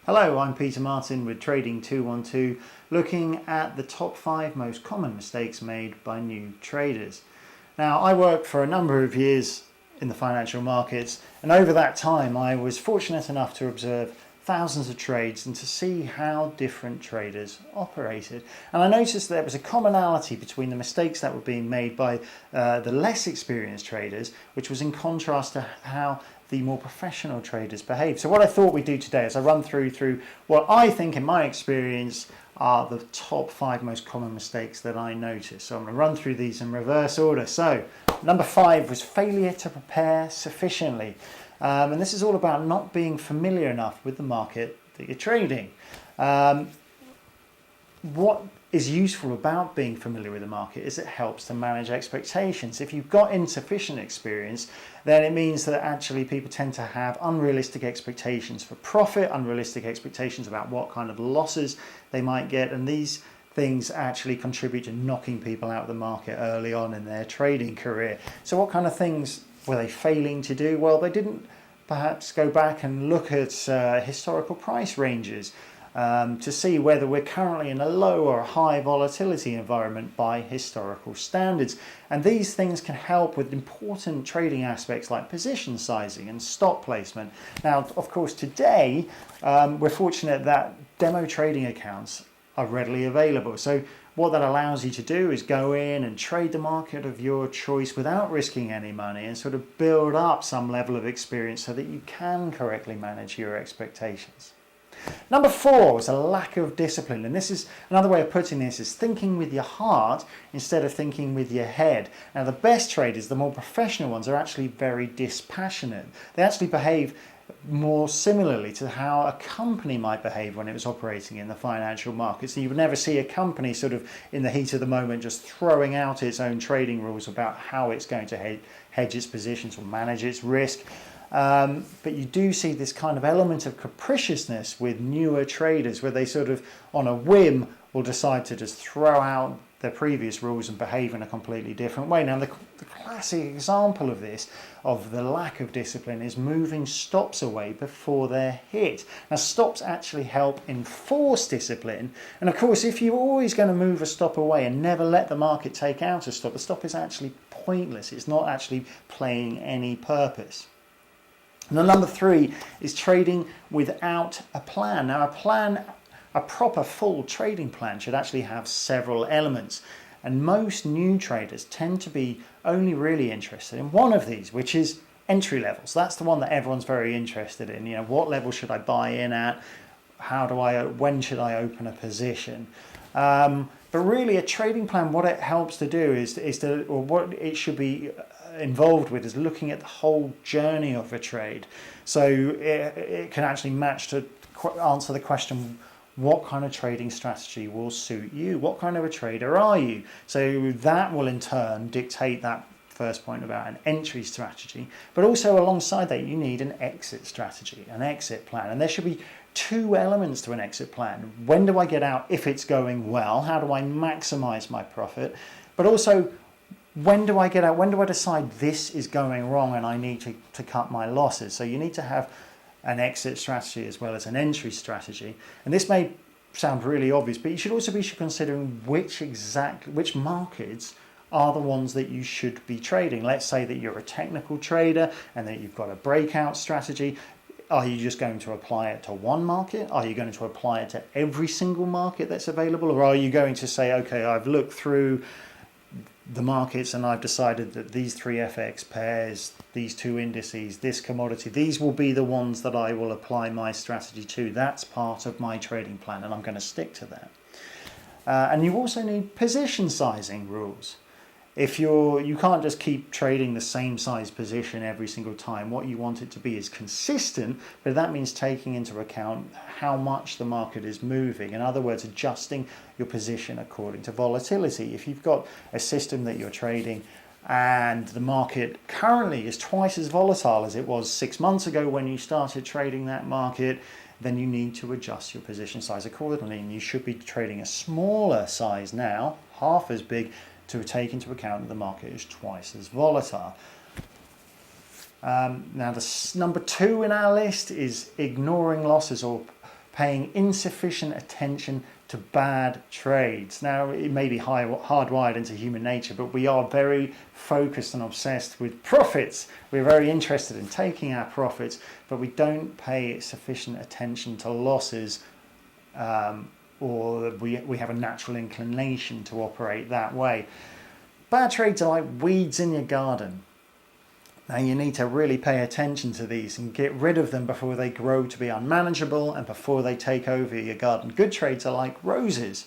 Hello, I'm Peter Martin with Trading 212, looking at the top 5 most common mistakes made by new traders. Now, I worked for a number of years in the financial markets, and over that time I was fortunate enough to observe thousands of trades and to see how different traders operated. And I noticed there was a commonality between the mistakes that were being made by the less experienced traders, which was in contrast to how the more professional traders behave. So what I thought we'd do today is I run through what I think in my experience are the top 5 most common mistakes that I noticed. So I'm going to run through these in reverse order. So number 5 was failure to prepare sufficiently. And this is all about not being familiar enough with the market that you're trading. What is useful about being familiar with the market is it helps to manage expectations. If you've got insufficient experience, then it means that actually people tend to have unrealistic expectations for profit, unrealistic expectations about what kind of losses they might get, and these things actually contribute to knocking people out of the market early on in their trading career. So what kind of things were they failing to do? Well, they didn't perhaps go back and look at historical price ranges to see whether we're currently in a low or a high volatility environment by historical standards. And these things can help with important trading aspects like position sizing and stop placement. Now, of course, today we're fortunate that demo trading accounts are readily available. So what that allows you to do is go in and trade the market of your choice without risking any money and sort of build up some level of experience so that you can correctly manage your expectations. Number 4 is a lack of discipline, and this is another way of putting this is thinking with your heart instead of thinking with your head. Now, the best traders, the more professional ones, are actually very dispassionate. They actually behave more similarly to how a company might behave when it was operating in the financial markets. So you would never see a company sort of in the heat of the moment just throwing out its own trading rules about how it's going to hedge its positions or manage its risk. But you do see this kind of element of capriciousness with newer traders where they sort of on a whim will decide to just throw out their previous rules and behave in a completely different way. Now the classic example of this, of the lack of discipline, is moving stops away before they're hit. Now stops actually help enforce discipline, and of course if you're always going to move a stop away and never let the market take out a stop, the stop is actually pointless. It's not actually playing any purpose. Now, number 3 is trading without a plan. Now, a proper full trading plan should actually have several elements. And most new traders tend to be only really interested in one of these, which is entry levels. That's the one that everyone's very interested in. You know, what level should I buy in at? When should I open a position? But really a trading plan, what it helps to do or what it should be involved with is looking at the whole journey of a trade. So it can actually match to answer the question, what kind of trading strategy will suit you? What kind of a trader are you? So that will in turn dictate that first point about an entry strategy, but also alongside that you need an exit strategy, an exit plan, and there should be 2 elements to an exit plan. When do I get out if it's going well? How do I maximize my profit? But also, when do I get out? When do I decide this is going wrong and I need to cut my losses? So you need to have an exit strategy as well as an entry strategy. And this may sound really obvious, but you should also be considering which markets are the ones that you should be trading. Let's say that you're a technical trader and that you've got a breakout strategy. Are you just going to apply it to one market? Are you going to apply it to every single market that's available? Or are you going to say, okay, I've looked through the markets and I've decided that these 3 FX pairs, these 2 indices, this commodity, these will be the ones that I will apply my strategy to. That's part of my trading plan and I'm going to stick to that. And you also need position sizing rules. If you can't just keep trading the same size position every single time. What you want it to be is consistent, but that means taking into account how much the market is moving. In other words, adjusting your position according to volatility. If you've got a system that you're trading and the market currently is twice as volatile as it was 6 months ago when you started trading that market, then you need to adjust your position size accordingly, and you should be trading a smaller size now, half as big, to take into account that the market is twice as volatile. Now, the number 2 in our list is ignoring losses or paying insufficient attention to bad trades. Now, it may be hardwired into human nature, but we are very focused and obsessed with profits. We're very interested in taking our profits, but we don't pay sufficient attention to losses, or we have a natural inclination to operate that way. Bad trades are like weeds in your garden. Now you need to really pay attention to these and get rid of them before they grow to be unmanageable and before they take over your garden. Good trades are like roses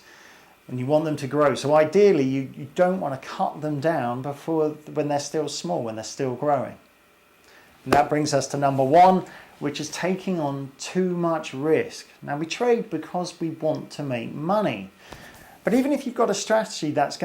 and you want them to grow. So ideally you don't want to cut them down when they're still small, when they're still growing. And that brings us to number 1, which is taking on too much risk. Now we trade because we want to make money. But even if you've got a strategy that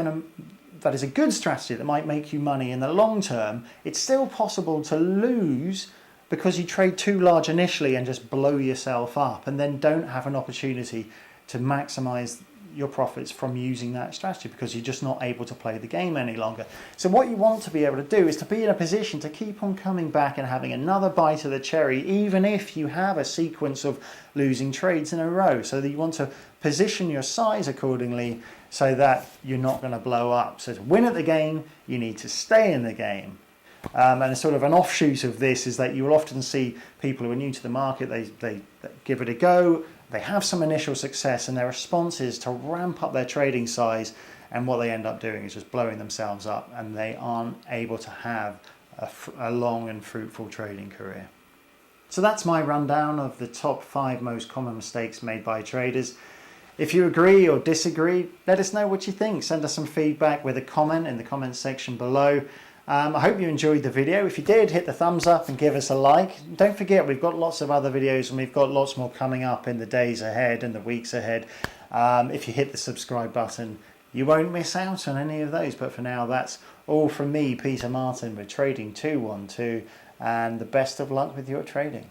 is a good strategy that might make you money in the long term, it's still possible to lose because you trade too large initially and just blow yourself up and then don't have an opportunity to maximize your profits from using that strategy because you're just not able to play the game any longer. So what you want to be able to do is to be in a position to keep on coming back and having another bite of the cherry, even if you have a sequence of losing trades in a row. So that you want to position your size accordingly so that you're not going to blow up. So to win at the game, you need to stay in the game. And sort of an offshoot of this is that you will often see people who are new to the market, they give it a go, they have some initial success, and their response is to ramp up their trading size, and what they end up doing is just blowing themselves up, and they aren't able to have a long and fruitful trading career. So that's my rundown of the top 5 most common mistakes made by traders. If you agree or disagree, let us know what you think. Send us some feedback with a comment in the comments section below. I hope you enjoyed the video. If you did, hit the thumbs up and give us a like. Don't forget, we've got lots of other videos and we've got lots more coming up in the days ahead and the weeks ahead. If you hit the subscribe button, you won't miss out on any of those. But for now, that's all from me, Peter Martin, with Trading 212, and the best of luck with your trading.